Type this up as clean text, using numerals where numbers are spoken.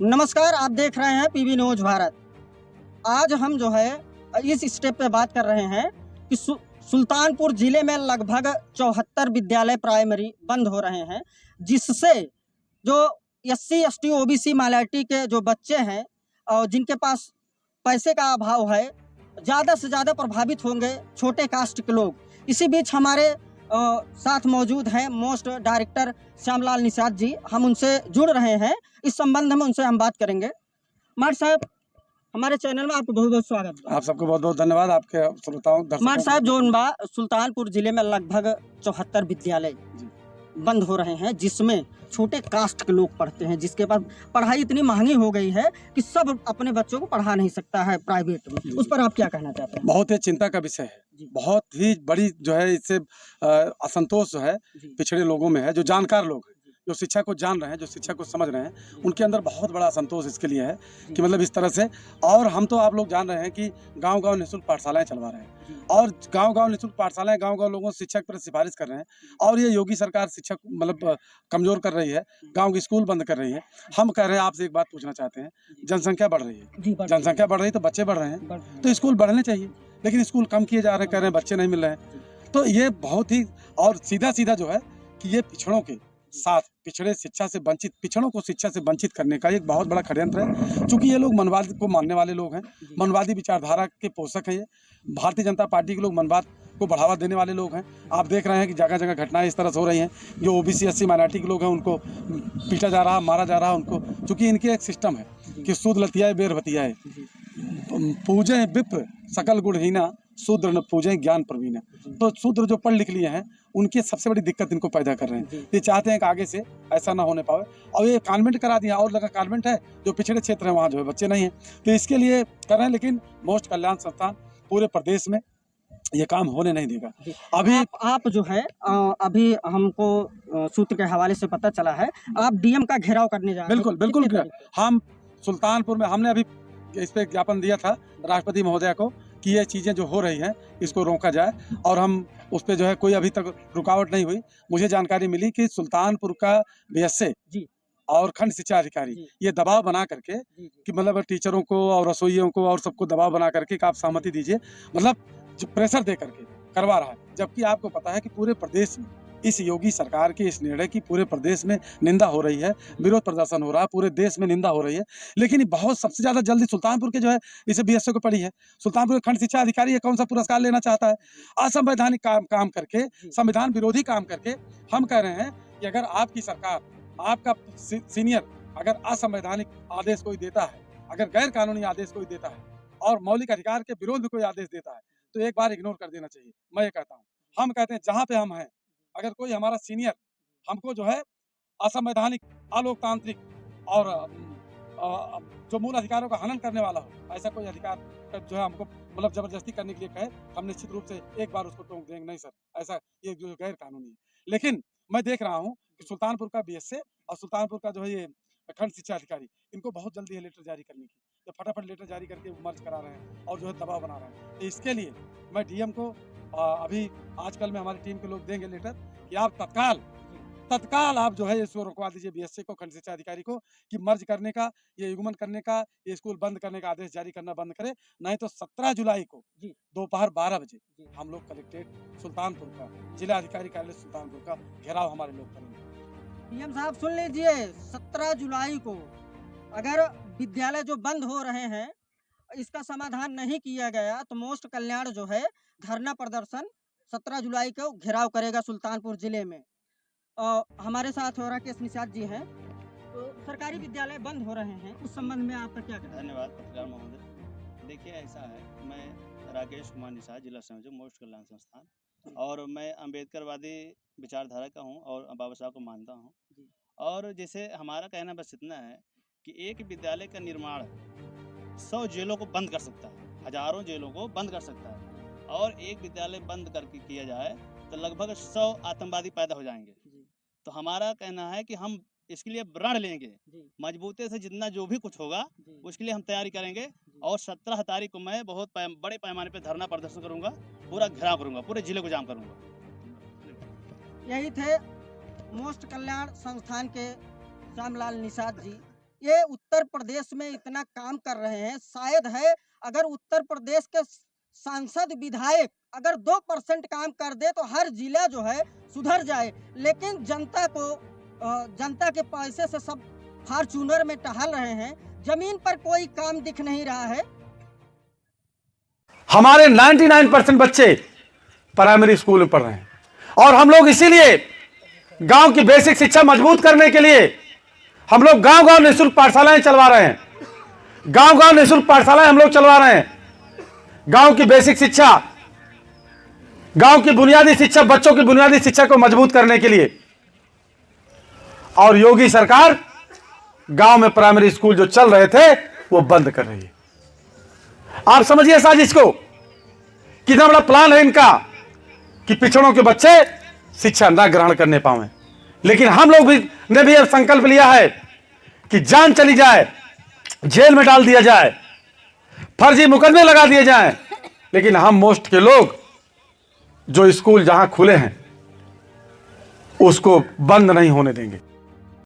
नमस्कार, आप देख रहे हैं पीबी न्यूज़ भारत। आज हम जो है इस स्टेप पे बात कर रहे हैं कि सुल्तानपुर ज़िले में लगभग 74 विद्यालय प्राइमरी बंद हो रहे हैं, जिससे जो एससी, एसटी, ओबीसी माइनॉरिटी के जो बच्चे हैं और जिनके पास पैसे का अभाव है, ज़्यादा से ज़्यादा प्रभावित होंगे छोटे कास्ट के लोग। इसी बीच हमारे साथ मौजूद हैं मोस्ट डायरेक्टर श्यामलाल निषाद जी। हम उनसे जुड़ रहे हैं, इस संबंध में उनसे हम बात करेंगे। मार साहब, हमारे चैनल में आपको बहुत बहुत स्वागत बा। आप सबको बहुत बहुत धन्यवाद। आपके श्रोताओं मार साहब, जो बा सुल्तानपुर जिले में लगभग 74 विद्यालय बंद हो रहे हैं, जिसमें छोटे कास्ट के लोग पढ़ते हैं, जिसके पास पढ़ाई इतनी महंगी हो गई है कि सब अपने बच्चों को पढ़ा नहीं सकता है प्राइवेट में। उस पर आप क्या कहना चाहते हैं? बहुत ही चिंता का विषय है। बहुत ही बड़ी जो है इससे असंतोष जो है पिछड़े लोगों में है, जो जानकार लोग हैं, जो शिक्षा को जान रहे हैं, जो शिक्षा को समझ रहे हैं, उनके अंदर बहुत बड़ा असंतोष इसके लिए है कि मतलब इस तरह से। और हम तो आप लोग जान रहे हैं कि गांव-गांव निःशुल्क पाठशालाएं चलवा रहे हैं और गांव-गांव निःशुल्क पाठशालाएं गांव-गांव लोगों से शिक्षा पर सिफारिश कर रहे हैं। और ये योगी सरकार शिक्षा मतलब कमजोर कर रही है, गाँव के स्कूल बंद कर रही है। हम कह रहे हैं, आपसे एक बात पूछना चाहते हैं, जनसंख्या बढ़ रही है, जनसंख्या बढ़ रही है तो बच्चे बढ़ रहे हैं, तो स्कूल बढ़ने चाहिए, लेकिन स्कूल कम किए जा रहे हैं, कह रहे हैं बच्चे नहीं मिल रहे हैं। तो ये बहुत ही और सीधा-सीधा जो है कि ये पिछड़ों के साथ पिछड़े शिक्षा से वंचित पिछड़ों को शिक्षा से वंचित करने का एक बहुत बड़ा षड्यंत्र है। चूंकि ये लोग मनवाद को मानने वाले लोग हैं, मनवादी विचारधारा के पोषक हैं। ये भारतीय जनता पार्टी के लोग मनवाद को बढ़ावा देने वाले लोग हैं। आप देख रहे हैं कि जगह जगह घटनाएं इस तरह से हो रही हैं। जो ओबीसी एससी माइनॉरिटी के लोग हैं उनको पीटा जा रहा है, मारा जा रहा है उनको। चूंकि इनके एक सिस्टम है कि सूद लतियाए बेर बतियाए, पूजे विप्र सकल गुणहीना, शूद्र न पूजे ज्ञान प्रवीण। तो शूद्र जो पढ़ लिख लिए हैं उनकी सबसे बड़ी दिक्कत इनको पैदा कर रहे हैं। ये चाहते हैं कि आगे से ऐसा ना होने पाए, और ये कॉन्वेंट करा दिया। और लगा कॉन्वेंट है जो पिछड़े क्षेत्र है, वहाँ जो है बच्चे नहीं हैं, तो इसके लिए कर रहे हैं। लेकिन मोस्ट कल्याण संस्थान पूरे प्रदेश में ये काम होने नहीं देगा। अभी आप जो है अभी हमको सूत्र के हवाले से पता चला है, आप डीएम का घेराव करने जा रहे हैं। बिल्कुल हम सुल्तानपुर में हमने अभी इस पे ज्ञापन दिया था राष्ट्रपति महोदय को कि ये चीज़ें जो हो रही हैं इसको रोका जाए, और हम उस पे जो है कोई अभी तक रुकावट नहीं हुई। मुझे जानकारी मिली कि सुल्तानपुर का बीएसए और खंड शिक्षा अधिकारी ये दबाव बना करके कि मतलब टीचरों को और रसोइयों को और सबको दबाव बना करके कि आप सहमति दीजिए, मतलब प्रेशर दे करके करवा रहा है। जबकि आपको पता है कि पूरे प्रदेश में इस योगी सरकार के इस निर्णय की पूरे प्रदेश में निंदा हो रही है, विरोध प्रदर्शन हो रहा है, पूरे देश में निंदा हो रही है। लेकिन बहुत सबसे ज्यादा जल्दी सुल्तानपुर के जो है इसे बीएसए को पड़ी है। सुल्तानपुर के खंड शिक्षा अधिकारी ये कौन सा पुरस्कार लेना चाहता है? असंवैधानिक काम करके, संविधान विरोधी काम करके। हम कह रहे हैं कि अगर आपकी सरकार, आपका सीनियर अगर असंवैधानिक आदेश कोई देता है, अगर गैर कानूनी आदेश कोई देता है और मौलिक अधिकार के विरोध में कोई आदेश देता है, तो एक बार इग्नोर कर देना चाहिए। मैं ये कहता हूँ, हम कहते हैं जहाँ पे हम हैं, अगर कोई हमारा सीनियर हमको जो है असंवैधानिक, अलोकतांत्रिक और जो मूल अधिकारों का हनन करने वाला हो, ऐसा कोई अधिकार जो है हमको मतलब जबरदस्ती करने के लिए कहे, हम निश्चित रूप से एक बार उसको टोक देंगे, नहीं सर ऐसा ये जो गैर कानूनी है। लेकिन मैं देख रहा हूँ कि सुल्तानपुर का बीएसए और सुल्तानपुर का जो है ये खंड शिक्षा अधिकारी, इनको बहुत जल्दी है लेटर जारी करने की, तो फटाफट लेटर जारी करके मर्ज करा रहे हैं और जो है दबाव बना रहे हैं। तो इसके लिए मैं डीएम को अभी आजकल में हमारी टीम के लोग देंगे लेटर कि आप तत्काल आप जो है इसको रुकवा दीजिए, बीएसए को, खंड शिक्षा अधिकारी को, कि मर्ज करने का, ये युग्मन करने का, ये स्कूल बंद करने का आदेश जारी करना बंद करे। नहीं तो 17 जुलाई को दोपहर 12 बजे हम लोग कलेक्ट्रेट सुल्तानपुर का, जिला अधिकारी कार्यालय सुल्तानपुर का घेराव हमारे लोग करेंगे। डीएम साहब सुन लीजिए, 17 जुलाई को अगर विद्यालय जो बंद हो रहे हैं इसका समाधान नहीं किया गया तो मोस्ट कल्याण जो है धरना प्रदर्शन 17 जुलाई को घेराव करेगा सुल्तानपुर जिले में। हमारे साथ हो राकेश निषाद जी हैं। तो सरकारी विद्यालय बंद हो रहे हैं, उस संबंध में आपका क्या कहना है? धन्यवाद पत्रकार महोदय। देखिए ऐसा है, मैं राकेश कुमार निषाद, जिला संयोजक मोस्ट कल्याण संस्थान, और मैं अम्बेडकरवादी विचारधारा का हूँ और बाबा साहब को मानता हूँ। और जैसे हमारा कहना बस इतना है कि एक विद्यालय का निर्माण 100 जेलों को बंद कर सकता है, हजारों जेलों को बंद कर सकता है। और एक विद्यालय बंद करके किया जाए तो लगभग 100 आतंकवादी पैदा हो जाएंगे। तो हमारा कहना है कि हम इसके लिए प्रण लेंगे, मजबूती से जितना जो भी कुछ होगा उसके लिए हम तैयारी करेंगे। और 17 तारीख को मैं बहुत बड़े पैमाने पे धरना प्रदर्शन करूंगा, पूरा घेराव करूंगा, पूरे जिले को जाम करूंगा। यही थे मोस्ट कल्याण संस्थान के श्यामलाल निषाद जी। ये उत्तर प्रदेश में इतना काम कर रहे हैं, शायद है अगर उत्तर प्रदेश के सांसद विधायक अगर 2% काम कर दे तो हर जिला जो है सुधर जाए, लेकिन जनता के पैसे से सब फॉर्च्यूनर में टहल रहे हैं, जमीन पर कोई काम दिख नहीं रहा है। हमारे 99% बच्चे प्राइमरी स्कूल में पढ़ रहे हैं और हम लोग इसीलिए गांव की बेसिक शिक्षा मजबूत करने के लिए हम लोग गांव-गांव निःशुल्क पाठशालाएं चलवा रहे हैं। गांव-गांव निःशुल्क पाठशालाएं हम लोग चलवा रहे हैं। गांव की बेसिक शिक्षा, गांव की बुनियादी शिक्षा, बच्चों की बुनियादी शिक्षा को मजबूत करने के लिए। और योगी सरकार गांव में प्राइमरी स्कूल जो चल रहे थे वो बंद कर रही है। आप समझिए साजिश को, कितना बड़ा प्लान है इनका कि पिछड़ों के बच्चे शिक्षा ना ग्रहण करने पाए। लेकिन हम लोग भी ने भी अब संकल्प लिया है कि जान चली जाए, जेल में डाल दिया जाए, फर्जी मुकदमे लगा दिए जाएं, लेकिन हम मोस्ट के लोग जो स्कूल जहां खुले हैं उसको बंद नहीं होने देंगे।